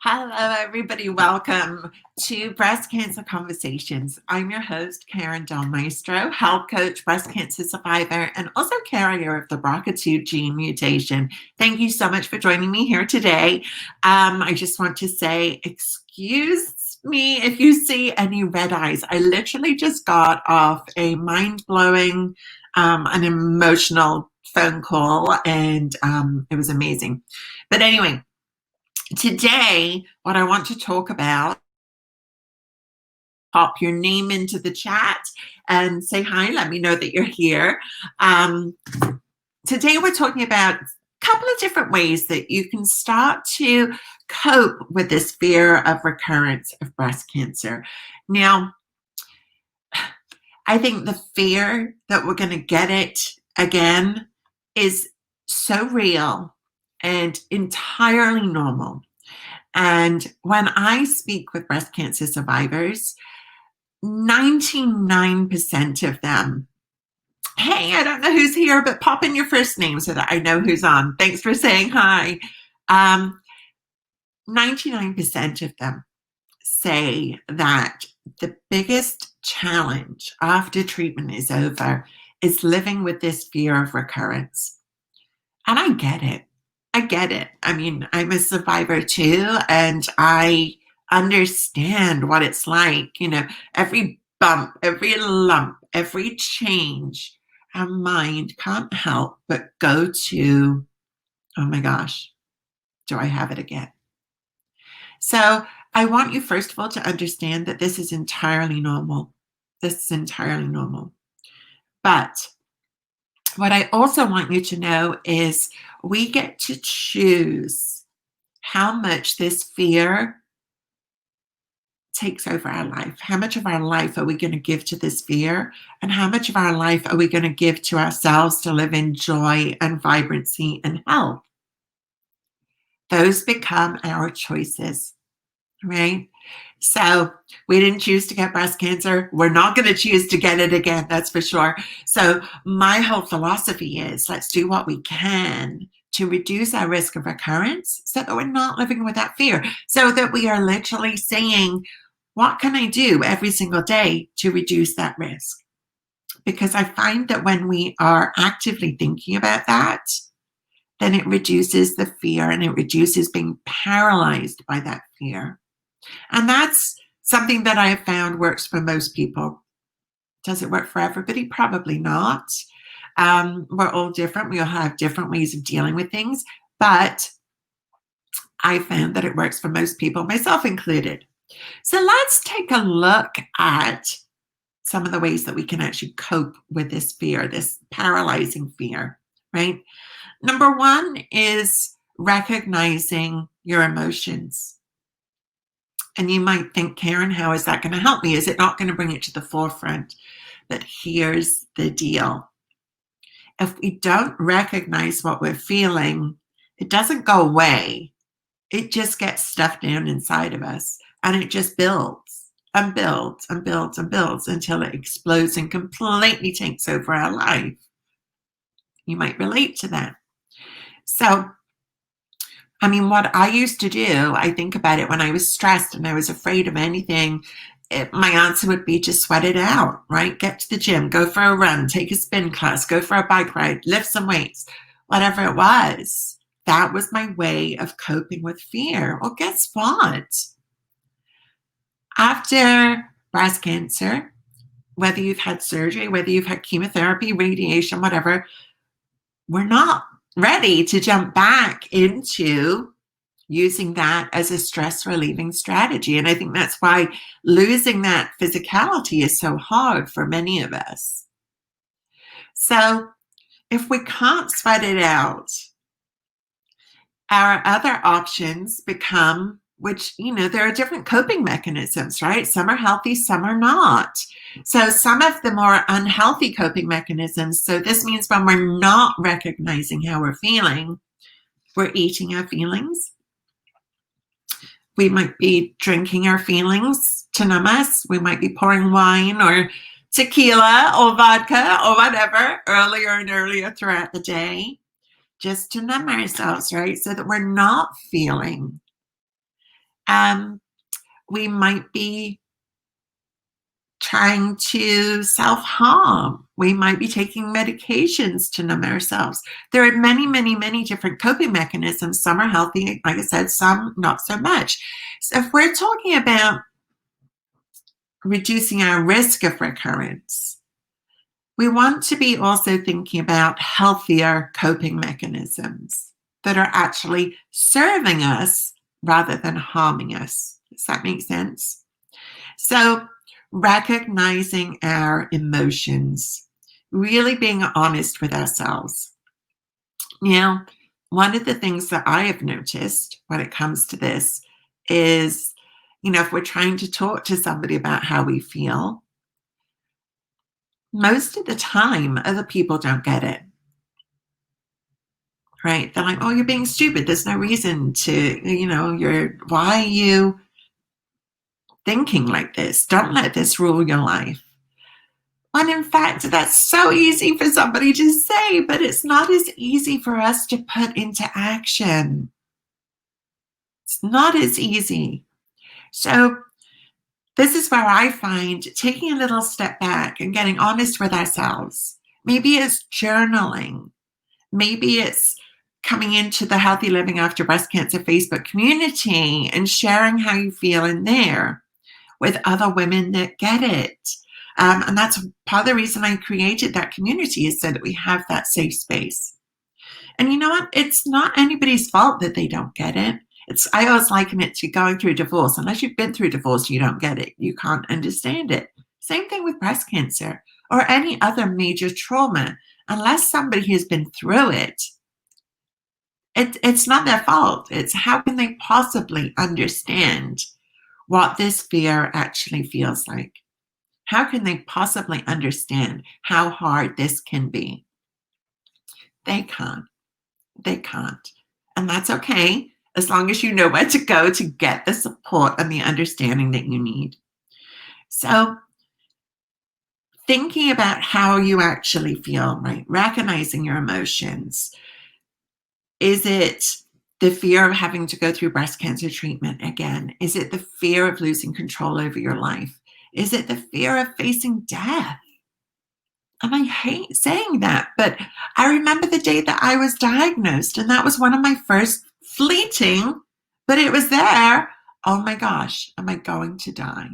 Hello, everybody. Welcome to Breast Cancer Conversations. I'm your host, Karin Maestro, health coach, breast cancer survivor, and also carrier of the BRCA2 gene mutation. Thank you so much for joining me here today. I just want to say, excuse me if you see any red eyes. I literally just got off a mind-blowing, an emotional phone call, and it was amazing. But anyway, today, what I want to talk about, pop your name into the chat and say hi. Let me know that you're here. Today, we're talking about a couple of different ways that you can start to cope with this fear of recurrence of breast cancer. Now, I think the fear that we're going to get it again is so real and entirely normal. And when I speak with breast cancer survivors, 99% of them, hey, I don't know who's here, but pop in your first name so that I know who's on. Thanks for saying hi. 99% of them say that the biggest challenge after treatment is over is living with this fear of recurrence. And I get it. I get it. I mean, I'm a survivor too, and I understand what it's like. You know, every bump, every lump, every change, our mind can't help but go to, oh my gosh, do I have it again? So I want you, first of all, to understand that this is entirely normal. This is entirely normal. But what I also want you to know is we get to choose how much this fear takes over our life. How much of our life are we going to give to this fear? And how much of our life are we going to give to ourselves to live in joy and vibrancy and health? Those become our choices, right? So we didn't choose to get breast cancer. We're not going to choose to get it again, that's for sure. So my whole philosophy is let's do what we can to reduce our risk of recurrence so that we're not living with that fear, so that we are literally saying, what can I do every single day to reduce that risk? Because I find that when we are actively thinking about that, then it reduces the fear and it reduces being paralyzed by that fear. And that's something that I have found works for most people. Does it work for everybody? Probably not. We're all different. We all have different ways of dealing with things. But I found that it works for most people, myself included. So let's take a look at some of the ways that we can actually cope with this fear, this paralyzing fear, right? Number one is recognizing your emotions. And you might think, Karin, how is that going to help me? Is it not going to bring it to the forefront? But here's the deal. If we don't recognize what we're feeling, it doesn't go away. It just gets stuffed down inside of us. And it just builds and builds and builds and builds until it explodes and completely takes over our life. You might relate to that. So, I mean, what I used to do, I think about it when I was stressed and I was afraid of anything, my answer would be to sweat it out, right? Get to the gym, go for a run, take a spin class, go for a bike ride, lift some weights, whatever it was. That was my way of coping with fear. Well, guess what? After breast cancer, whether you've had surgery, whether you've had chemotherapy, radiation, whatever, we're not ready to jump back into using that as a stress relieving strategy. And I think that's why losing that physicality is so hard for many of us. So if we can't sweat it out, our other options become, which, you know, there are different coping mechanisms, right? Some are healthy, some are not. So some of the more unhealthy coping mechanisms, so this means when we're not recognizing how we're feeling, we're eating our feelings. We might be drinking our feelings to numb us. We might be pouring wine or tequila or vodka or whatever earlier and earlier throughout the day, just to numb ourselves, right? So that we're not feeling. Um, we might be trying to self-harm. We might be taking medications to numb ourselves. There are many, many, many different coping mechanisms. Some are healthy, like I said, some not so much. So if we're talking about reducing our risk of recurrence, we want to be also thinking about healthier coping mechanisms that are actually serving us rather than harming us. Does that make sense? So, recognizing our emotions, really being honest with ourselves. Now, one of the things that I have noticed when it comes to this is, if we're trying to talk to somebody about how we feel, most of the time, other people don't get it, right? They're like, oh, you're being stupid. There's no reason to, why are you thinking like this? Don't let this rule your life. When in fact, that's so easy for somebody to say, but it's not as easy for us to put into action. It's not as easy. So this is where I find taking a little step back and getting honest with ourselves. Maybe it's journaling. Maybe it's coming into the Healthy Living After Breast Cancer Facebook community and sharing how you feel in there with other women that get it. And that's part of the reason I created that community, is so that we have that safe space. And you know what? It's not anybody's fault that they don't get it. I always liken it to going through a divorce. Unless you've been through a divorce, you don't get it. You can't understand it. Same thing with breast cancer or any other major trauma. Unless somebody has been through it, it's not their fault. It's how can they possibly understand what this fear actually feels like? How can they possibly understand how hard this can be? They can't. They can't. And that's okay, as long as you know where to go to get the support and the understanding that you need. So, thinking about how you actually feel, right? Recognizing your emotions. Is it the fear of having to go through breast cancer treatment again? Is it the fear of losing control over your life? Is it the fear of facing death? And I hate saying that, but I remember the day that I was diagnosed, and that was one of my first fleeting, but it was there. Oh my gosh, am I going to die?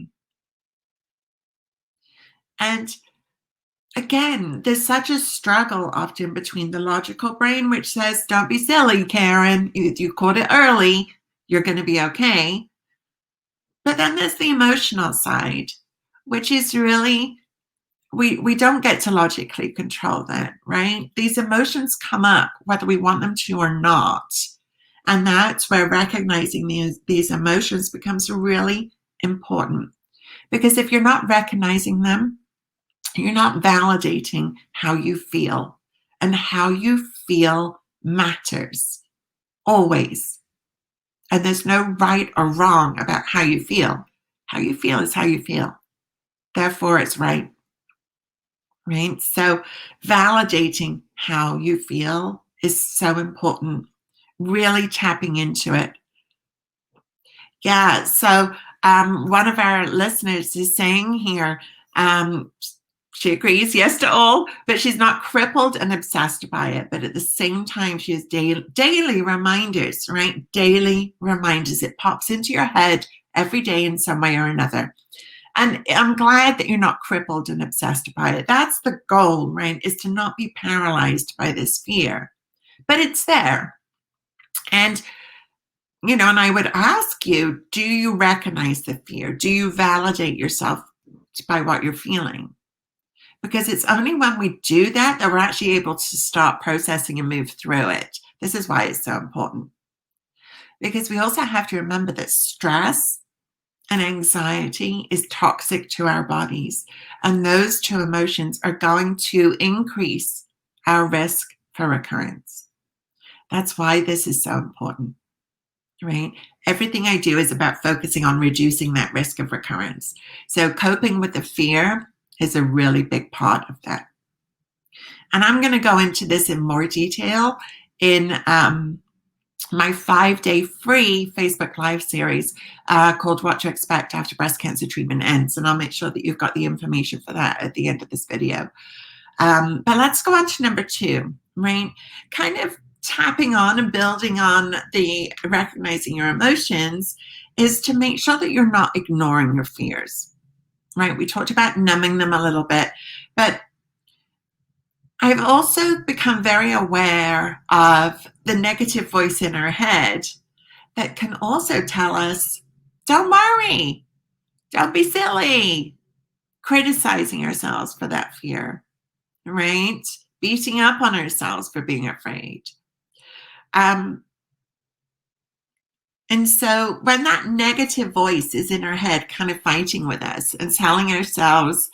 And again, there's such a struggle often between the logical brain, which says, don't be silly, Karin. You caught it early. You're going to be okay. But then there's the emotional side, which is really, we don't get to logically control that, right? These emotions come up whether we want them to or not. And that's where recognizing these emotions becomes really important. Because if you're not recognizing them, you're not validating how you feel. And how you feel matters, always. And there's no right or wrong about how you feel. How you feel is how you feel. Therefore, it's right. Right? So validating how you feel is so important. Really tapping into it. Yeah. So one of our listeners is saying here, she agrees, yes to all, but she's not crippled and obsessed by it. But at the same time, she has daily reminders, right? Daily reminders. It pops into your head every day in some way or another. And I'm glad that you're not crippled and obsessed by it. That's the goal, right? Is to not be paralyzed by this fear. But it's there. And, and I would ask you, do you recognize the fear? Do you validate yourself by what you're feeling? Because it's only when we do that we're actually able to start processing and move through it. This is why it's so important. Because we also have to remember that stress and anxiety is toxic to our bodies. And those two emotions are going to increase our risk for recurrence. That's why this is so important, right? Everything I do is about focusing on reducing that risk of recurrence. So coping with the fear is a really big part of that. And I'm going to go into this in more detail in my 5-day free Facebook Live series called What to Expect After Breast Cancer Treatment Ends. And I'll make sure that you've got the information for that at the end of this video. But let's go on to number 2, right? Kind of tapping on and building on the recognizing your emotions is to make sure that you're not ignoring your fears, right? We talked about numbing them a little bit, but I've also become very aware of the negative voice in our head that can also tell us, don't worry, don't be silly, criticizing ourselves for that fear, right? Beating up on ourselves for being afraid. And so when that negative voice is in our head kind of fighting with us and telling ourselves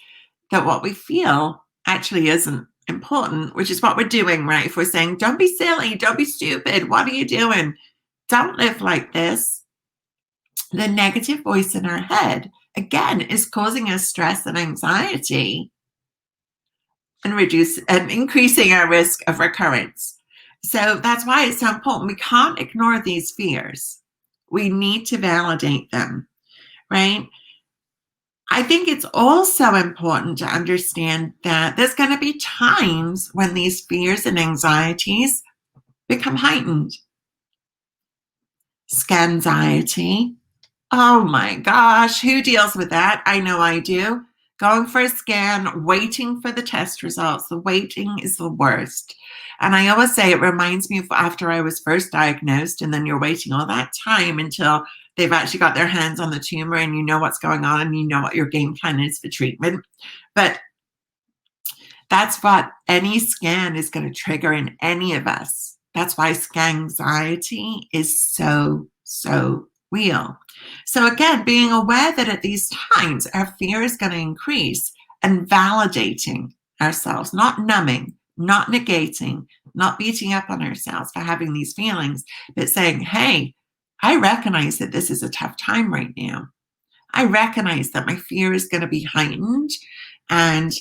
that what we feel actually isn't important, which is what we're doing, right? If we're saying, don't be silly, don't be stupid, what are you doing? Don't live like this. The negative voice in our head, again, is causing us stress and anxiety and increasing our risk of recurrence. So that's why it's so important. We can't ignore these fears. We need to validate them, right? I think it's also important to understand that there's going to be times when these fears and anxieties become heightened. Scanxiety. Oh my gosh, who deals with that? I know I do. Going for a scan, waiting for the test results. The waiting is the worst. And I always say it reminds me of after I was first diagnosed, and then you're waiting all that time until they've actually got their hands on the tumor and you know what's going on and you know what your game plan is for treatment. But that's what any scan is going to trigger in any of us. That's why scanxiety is so real. So again, being aware that at these times our fear is going to increase and validating ourselves, not numbing, not negating, not beating up on ourselves for having these feelings, but saying, hey, I recognize that this is a tough time right now. I recognize that my fear is going to be heightened. And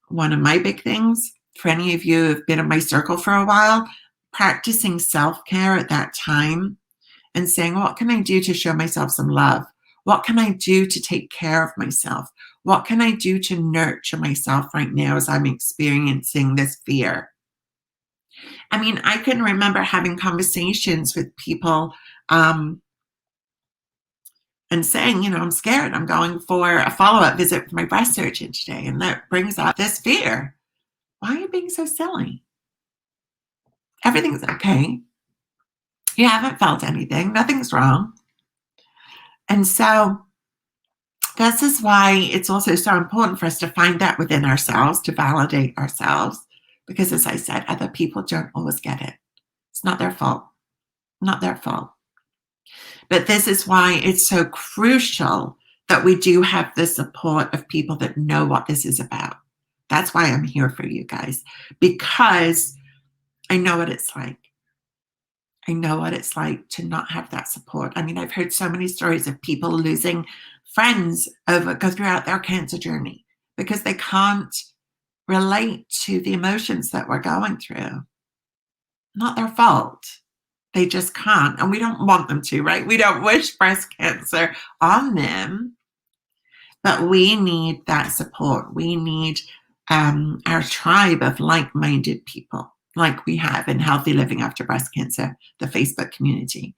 one of my big things, for any of you who have been in my circle for a while, practicing self-care at that time and saying, what can I do to show myself some love? What can I do to take care of myself? What can I do to nurture myself right now as I'm experiencing this fear? I mean, I can remember having conversations with people and saying, you know, I'm scared. I'm going for a follow-up visit with my breast surgeon today. And that brings up this fear. Why are you being so silly? Everything's okay. You haven't felt anything. Nothing's wrong. And so this is why it's also so important for us to find that within ourselves, to validate ourselves. Because as I said, other people don't always get it. It's not their fault. Not their fault. But this is why it's so crucial that we do have the support of people that know what this is about. That's why I'm here for you guys, because I know what it's like. I know what it's like to not have that support. I mean, I've heard so many stories of people losing friends go throughout their cancer journey because they can't relate to the emotions that we're going through. Not their fault. They just can't. And we don't want them to, right? We don't wish breast cancer on them. But we need that support. We need our tribe of like-minded people, like we have in Healthy Living After Breast Cancer, the Facebook community.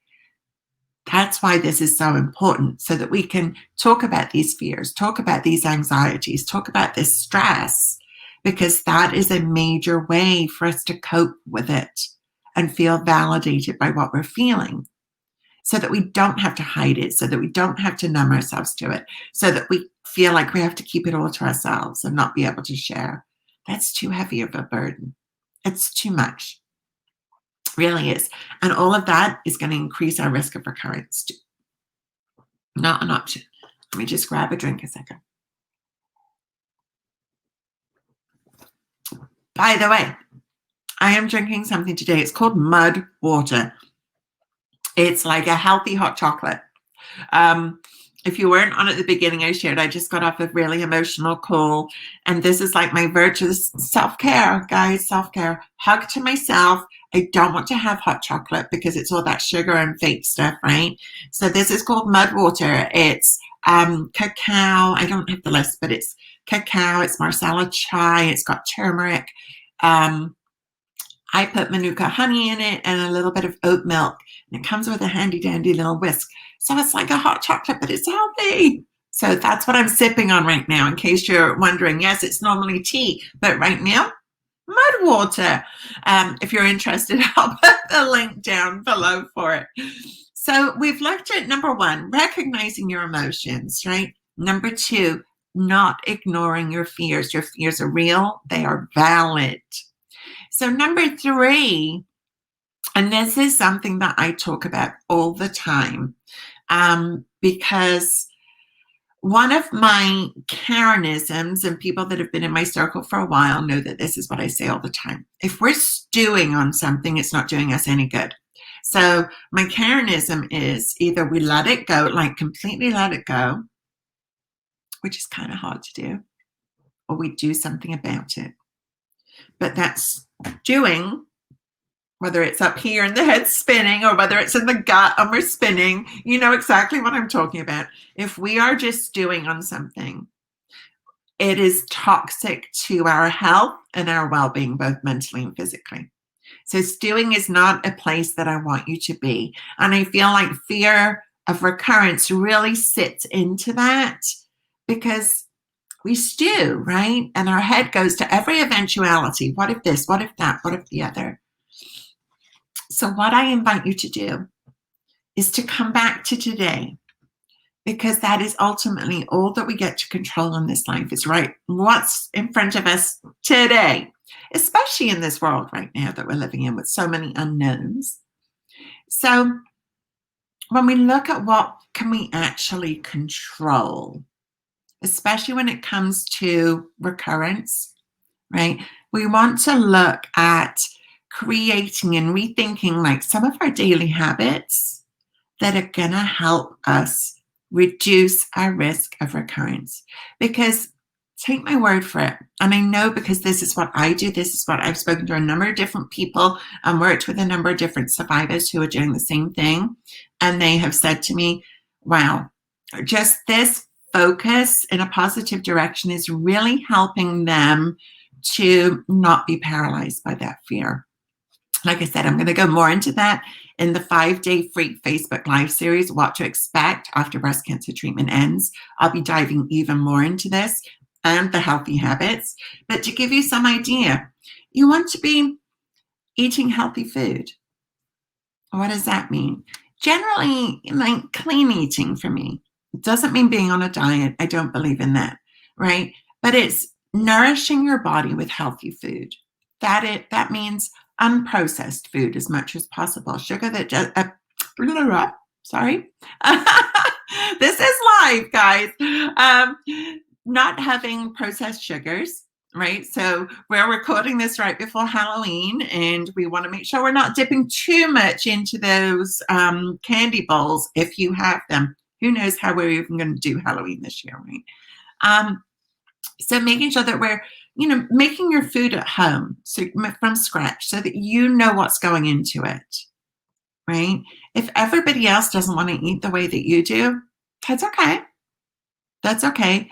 That's why this is so important, so that we can talk about these fears, talk about these anxieties, talk about this stress, because that is a major way for us to cope with it and feel validated by what we're feeling, so that we don't have to hide it, so that we don't have to numb ourselves to it, so that we feel like we have to keep it all to ourselves and not be able to share. That's too heavy of a burden. It's too much. It really is. And all of that is going to increase our risk of recurrence too. Not an option. Let me just grab a drink a second. By the way, I am drinking something today. It's called mud water. It's like a healthy hot chocolate. If you weren't on at the beginning, I shared I just got off a really emotional call, and this is like my virtuous self-care, guys. Self-care. Hug to myself. I don't want to have hot chocolate because it's all that sugar and fake stuff, right? So this is called mud water. It's cacao. I don't have the list, but it's cacao. It's Marsala chai. It's got turmeric. I put Manuka honey in it and a little bit of oat milk. And it comes with a handy dandy little whisk. So it's like a hot chocolate, but it's healthy. So that's what I'm sipping on right now, in case you're wondering. Yes, it's normally tea, but right now, mud water. If you're interested, I'll put the link down below for it. So we've looked at number 1, recognizing your emotions, right? Number 2, not ignoring your fears. Your fears are real. They are valid. So number 3, and this is something that I talk about all the time, because one of my Karinisms, and people that have been in my circle for a while know that this is what I say all the time. If we're stewing on something, it's not doing us any good. So my Karinism is either we let it go, like completely let it go, which is kind of hard to do, or we do something about it. But that's doing, whether it's up here and the head spinning or whether it's in the gut and we're spinning, you know exactly what I'm talking about. If we are just stewing on something, it is toxic to our health and our well-being, both mentally and physically. So stewing is not a place that I want you to be. And I feel like fear of recurrence really sits into that, because we stew, right? And our head goes to every eventuality. What if this? What if that? What if the other? So what I invite you to do is to come back to today, because that is ultimately all that we get to control in this life, is right what's in front of us today, especially in this world right now that we're living in with so many unknowns. So when we look at what can we actually control, especially when it comes to recurrence, right? We want to look at creating and rethinking like some of our daily habits that are going to help us reduce our risk of recurrence. Because take my word for it, and I know because this is what I do, this is what I've spoken to a number of different people and worked with a number of different survivors who are doing the same thing. And they have said to me, wow, just this focus in a positive direction is really helping them to not be paralyzed by that fear. Like I said, I'm going to go more into that in the 5-day free Facebook Live series, What to Expect After Breast Cancer Treatment Ends. I'll be diving even more into this and the healthy habits. But to give you some idea, you want to be eating healthy food. What does that mean? Generally, like clean eating for me. It doesn't mean being on a diet. I don't believe in that, right? But it's nourishing your body with healthy food. That means unprocessed food as much as possible. Sugar that just, sorry. This is live, guys. Not having processed sugars, right? So we're recording this right before Halloween, and we want to make sure we're not dipping too much into those candy bowls if you have them. Who knows how we're even going to do Halloween this year, right? So making sure that we're, making your food at home, so from scratch, so that you know what's going into it, right? If everybody else doesn't want to eat the way that you do, that's okay. That's okay.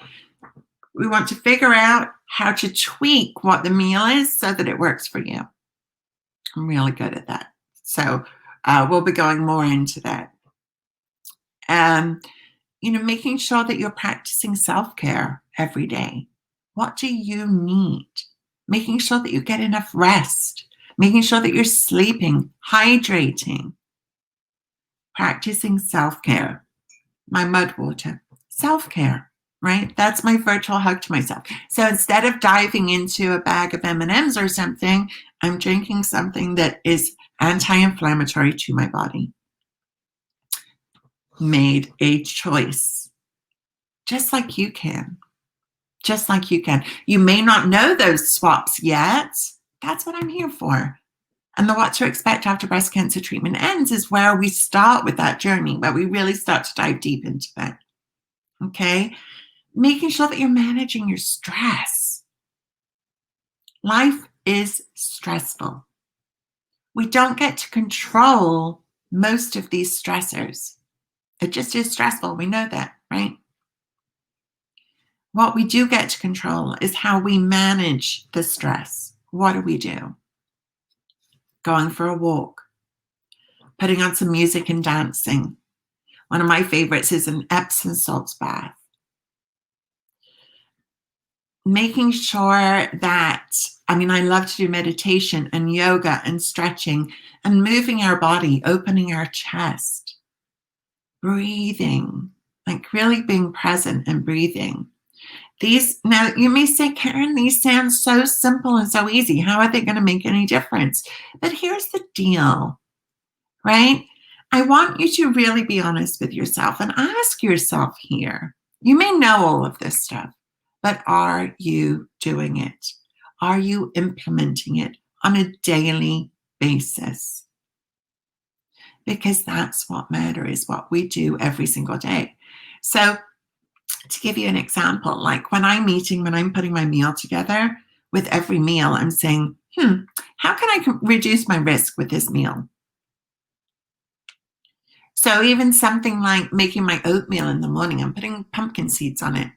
We want to figure out how to tweak what the meal is so that it works for you. I'm really good at that. So we'll be going more into that. Making sure that you're practicing self-care every day. What do you need? Making sure that you get enough rest. Making sure that you're sleeping, hydrating. Practicing self-care. My mud water. Self-care, right? That's my virtual hug to myself. So instead of diving into a bag of M&Ms or something, I'm drinking something that is anti-inflammatory to my body. Made a choice. Just like you can. Just like you can. You may not know those swaps yet. That's what I'm here for. And the What to Expect After Breast Cancer Treatment Ends is where we start with that journey, where we really start to dive deep into that. Okay? Making sure that you're managing your stress. Life is stressful. We don't get to control most of these stressors. It just is stressful. We know that, right? What we do get to control is how we manage the stress. What do we do? Going for a walk, putting on some music and dancing. One of my favorites is an Epsom salts bath. Making sure that, I love to do meditation and yoga and stretching and moving our body, opening our chest, breathing, like really being present and breathing. Now you may say, Karin, these sound so simple and so easy. How are they going to make any difference? But here's the deal, right? I want you to really be honest with yourself and ask yourself here. You may know all of this stuff, but are you doing it? Are you implementing it on a daily basis? Because that's what matters, what we do every single day. So to give you an example, like when I'm putting my meal together, with every meal, I'm saying, how can I reduce my risk with this meal? So even something like making my oatmeal in the morning, I'm putting pumpkin seeds on it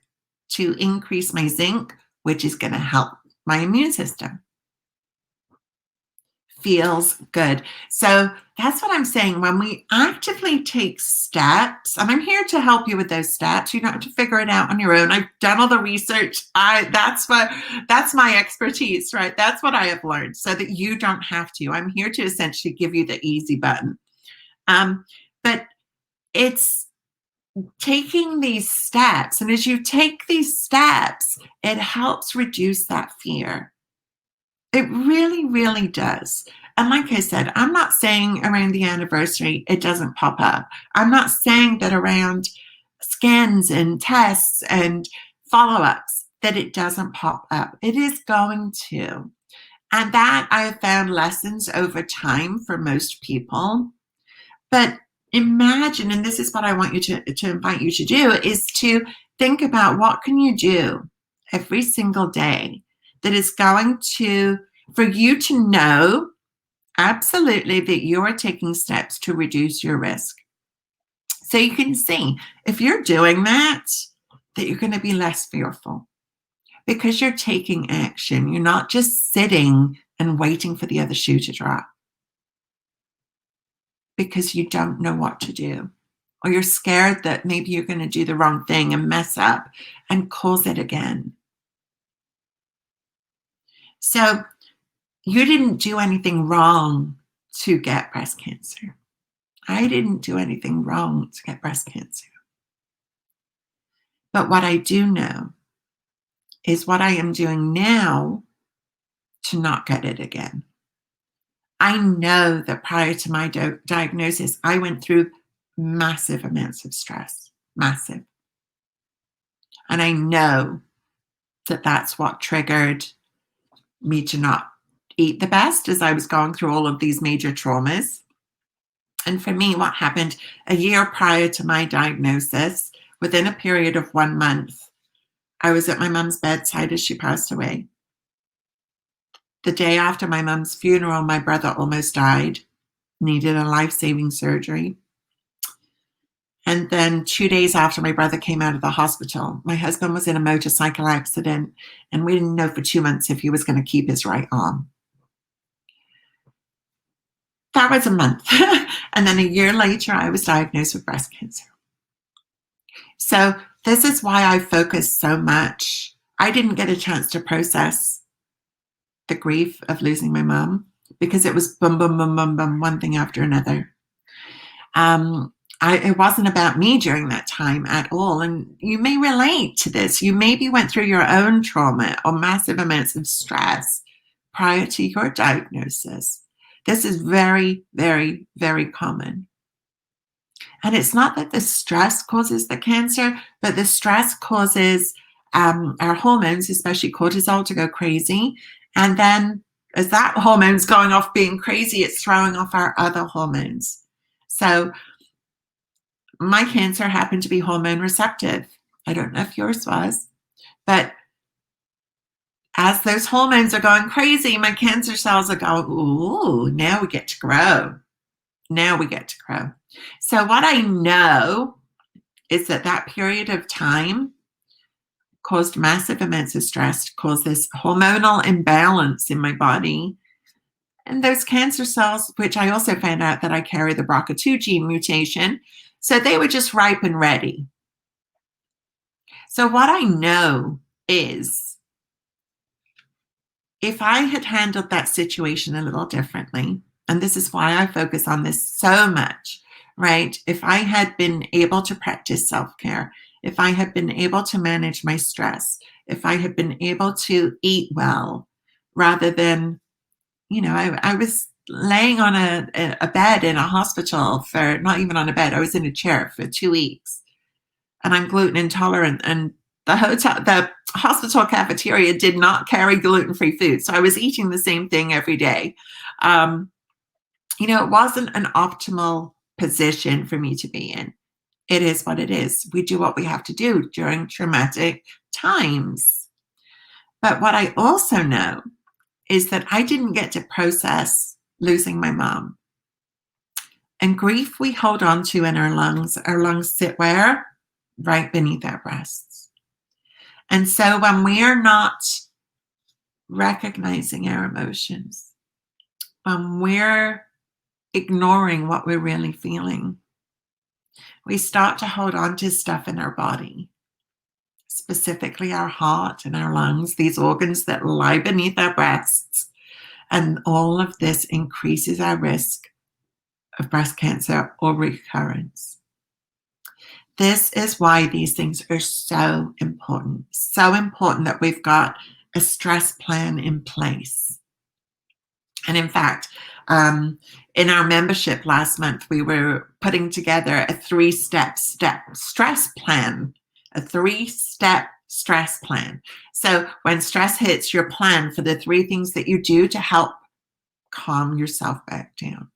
to increase my zinc, which is going to help my immune system. Feels good. So that's what I'm saying. When we actively take steps, and I'm here to help you with those steps, you don't have to figure it out on your own. I've done all the research. That's my expertise, right? That's what I have learned, so that you don't have to. I'm here to essentially give you the easy button. But it's taking these steps, and as you take these steps, it helps reduce that fear. It really, really does. And like I said, I'm not saying around the anniversary it doesn't pop up. I'm not saying that around scans and tests and follow-ups that it doesn't pop up. It is going to. And that I have found lessons over time for most people. But imagine, and this is what I want you to invite you to do, is to think about what can you do every single day that is going to, for you to know absolutely that you are taking steps to reduce your risk. So you can see, if you're doing that you're going to be less fearful because you're taking action. You're not just sitting and waiting for the other shoe to drop because you don't know what to do, or you're scared that maybe you're going to do the wrong thing and mess up and cause it again. So you didn't do anything wrong to get breast cancer. I didn't do anything wrong to get breast cancer. But what I do know is what I am doing now to not get it again. I know that prior to my diagnosis, I went through massive amounts of stress, massive. And I know that that's what triggered me to not eat the best as I was going through all of these major traumas. And for me, what happened a year prior to my diagnosis, within a period of 1 month, I was at my mom's bedside as she passed away. The day after my mom's funeral, my brother almost died, needed a life-saving surgery. And then 2 days after my brother came out of the hospital, my husband was in a motorcycle accident, and we didn't know for 2 months if he was going to keep his right arm. That was a month. And then a year later, I was diagnosed with breast cancer. So this is why I focus so much. I didn't get a chance to process the grief of losing my mom because it was boom, boom, boom, boom, boom, one thing after another. It wasn't about me during that time at all. And you may relate to this. You maybe went through your own trauma or massive amounts of stress prior to your diagnosis. This is very, very, very common. And it's not that the stress causes the cancer, but the stress causes our hormones, especially cortisol, to go crazy. And then as that hormone's going off being crazy, it's throwing off our other hormones. So my cancer happened to be hormone receptive. I don't know if yours was, but as those hormones are going crazy, my cancer cells are going, ooh, now we get to grow. Now we get to grow. So what I know is that that period of time caused massive amounts of stress, caused this hormonal imbalance in my body. And those cancer cells, which I also found out that I carry the BRCA2 gene mutation, so they were just ripe and ready. So what I know is if I had handled that situation a little differently, and this is why I focus on this so much, right? If I had been able to practice self-care, if I had been able to manage my stress, if I had been able to eat well, rather than, I was laying on a bed in a hospital for, not even on a bed, I was in a chair for 2 weeks, and I'm gluten intolerant, and the hospital cafeteria did not carry gluten-free food. So I was eating the same thing every day. It wasn't an optimal position for me to be in. It is what it is. We do what we have to do during traumatic times. But what I also know is that I didn't get to process losing my mom. And grief we hold on to in our lungs sit where? Right beneath our breasts. And so when we are not recognizing our emotions, when we're ignoring what we're really feeling, we start to hold on to stuff in our body, specifically our heart and our lungs, these organs that lie beneath our breasts. And all of this increases our risk of breast cancer or recurrence. This is why these things are so important that we've got a stress plan in place. And in fact, in our membership last month, we were putting together a 3-step stress plan, a 3-step stress plan. So when stress hits, your plan for the 3 things that you do to help calm yourself back down.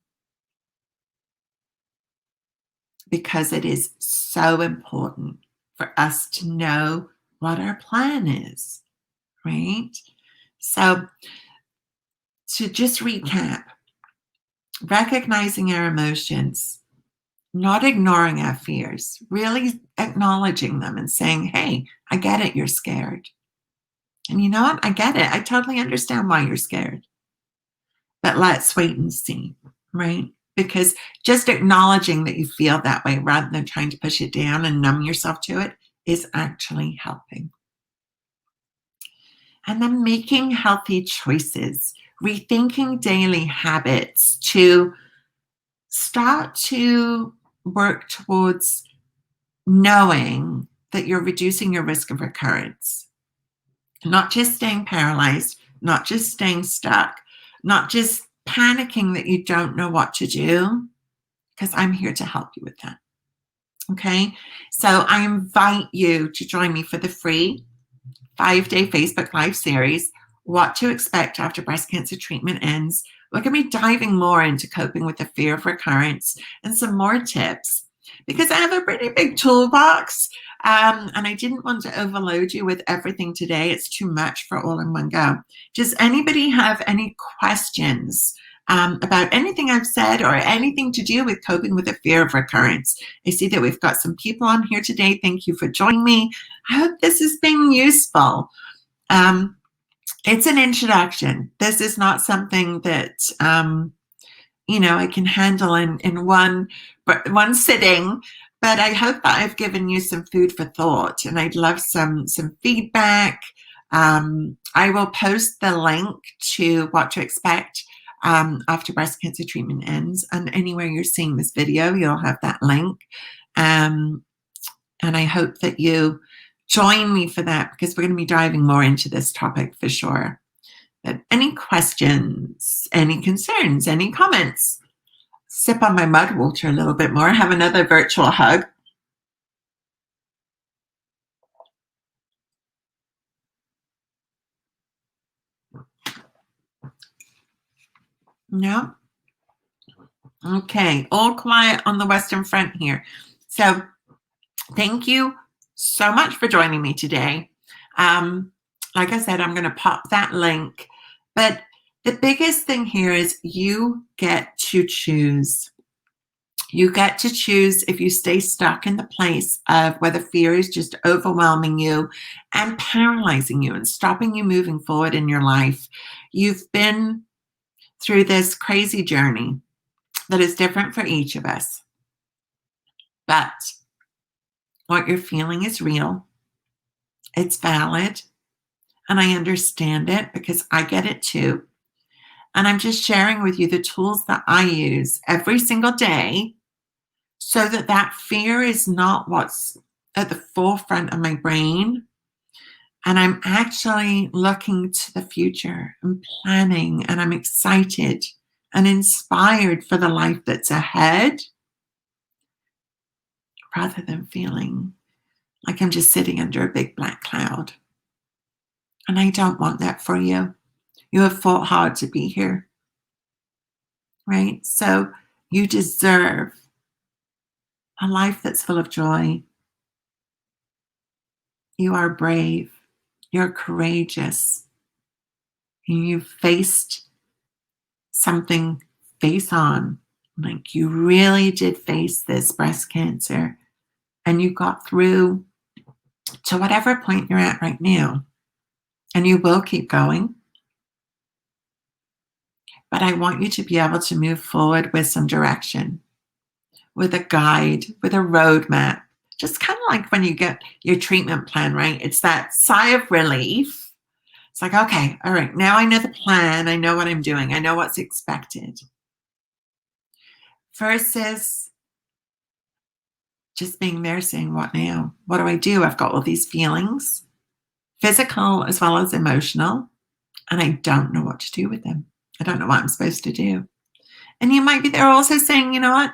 Because it is so important for us to know what our plan is, right? So to just recap, recognizing our emotions, not ignoring our fears, really acknowledging them and saying, hey, I get it, you're scared. And you know what? I get it. I totally understand why you're scared. But let's wait and see, right? Because just acknowledging that you feel that way rather than trying to push it down and numb yourself to it is actually helping. And then making healthy choices, rethinking daily habits to start to work towards knowing that you're reducing your risk of recurrence. Not just staying paralyzed, not just staying stuck, not just panicking that you don't know what to do, because I'm here to help you with that. Okay, so I invite you to join me for the free 5-day Facebook Live series, What to Expect After Breast Cancer Treatment Ends. We're going to be diving more into coping with the fear of recurrence and some more tips, because I have a pretty big toolbox, and I didn't want to overload you with everything today. It's too much for all in one go. Does anybody have any questions about anything I've said or anything to do with coping with the fear of recurrence? I see that we've got some people on here today. Thank you for joining me. I hope this has been useful. It's an introduction. This is not something that I can handle in one sitting, but I hope that I've given you some food for thought, and I'd love some feedback. I will post the link to What to Expect after breast cancer treatment ends, and anywhere you're seeing this video, you'll have that link. And I hope that you join me for that, because we're going to be diving more into this topic for sure. But any questions, any concerns, any comments? Sip on my mud water a little bit more, have another virtual hug. No? Okay, all quiet on the Western Front here. So thank you so much for joining me today. Um, like I said, I'm going to pop that link. But the biggest thing here is you get to choose. You get to choose if you stay stuck in the place of where the fear is just overwhelming you and paralyzing you and stopping you moving forward in your life. You've been through this crazy journey that is different for each of us. But what you're feeling is real, it's valid, and I understand it because I get it too. And I'm just sharing with you the tools that I use every single day so that that fear is not what's at the forefront of my brain. And I'm actually looking to the future and planning, and I'm excited and inspired for the life that's ahead rather than feeling like I'm just sitting under a big black cloud. And I don't want that for you. You have fought hard to be here, right? So you deserve a life that's full of joy. You are brave. You're courageous. And you've faced something face on. Like you really did face this breast cancer and you got through to whatever point you're at right now. And you will keep going. But I want you to be able to move forward with some direction, with a guide, with a roadmap. Just kind of like when you get your treatment plan, right? It's that sigh of relief. It's like, okay, all right, now I know the plan. I know what I'm doing. I know what's expected. Versus just being there saying, what now? What do I do? I've got all these feelings, physical as well as emotional, and I don't know what to do with them. I don't know what I'm supposed to do. And you might be there also saying, you know what?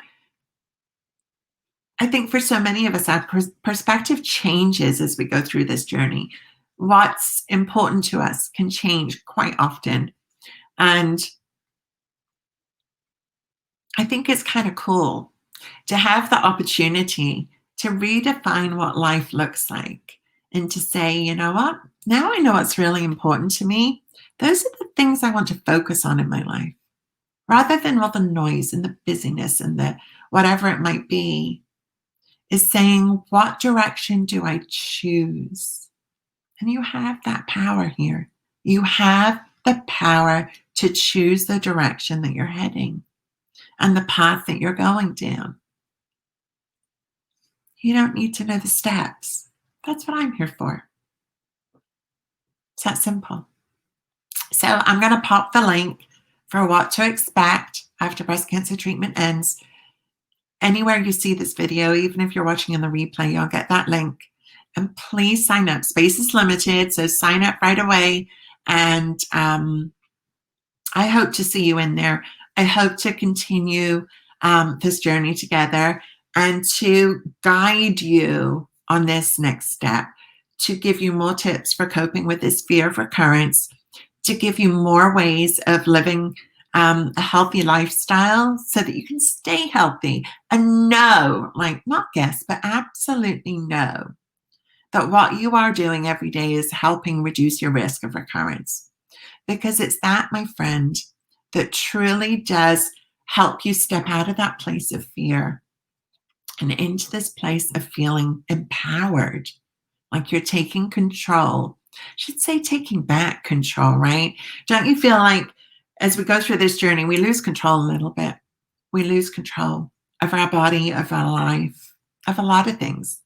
I think for so many of us, our perspective changes as we go through this journey. What's important to us can change quite often. And I think it's kind of cool to have the opportunity to redefine what life looks like and to say, you know what? Now I know what's really important to me. Those are the things I want to focus on in my life, rather than all the noise and the busyness and the whatever it might be, is saying, what direction do I choose? And you have that power here. You have the power to choose the direction that you're heading and the path that you're going down. You don't need to know the steps. That's what I'm here for. It's that simple. So I'm going to pop the link for what to expect after breast cancer treatment ends. Anywhere you see this video, even if you're watching in the replay, you'll get that link. And please sign up. Space is limited, so sign up right away. And I hope to see you in there. I hope to continue this journey together and to guide you on this next step, to give you more tips for coping with this fear of recurrence, to give you more ways of living a healthy lifestyle so that you can stay healthy and know, like not guess, but absolutely know that what you are doing every day is helping reduce your risk of recurrence. Because it's that, my friend, that truly does help you step out of that place of fear and into this place of feeling empowered, like you're taking control. I should say taking back control, right? Don't you feel like as we go through this journey, we lose control a little bit? We lose control of our body, of our life, of a lot of things.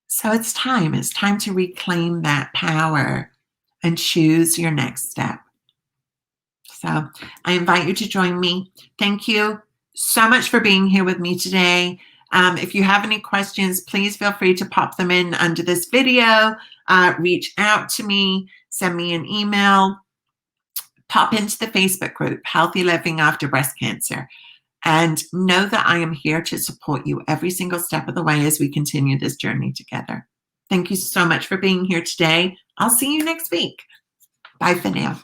So it's time to reclaim that power and choose your next step. So I invite you to join me. Thank you so much for being here with me today. If you have any questions, please feel free to pop them in under this video. Reach out to me, send me an email, pop into the Facebook group, Healthy Living After Breast Cancer. And know that I am here to support you every single step of the way as we continue this journey together. Thank you so much for being here today. I'll see you next week. Bye for now.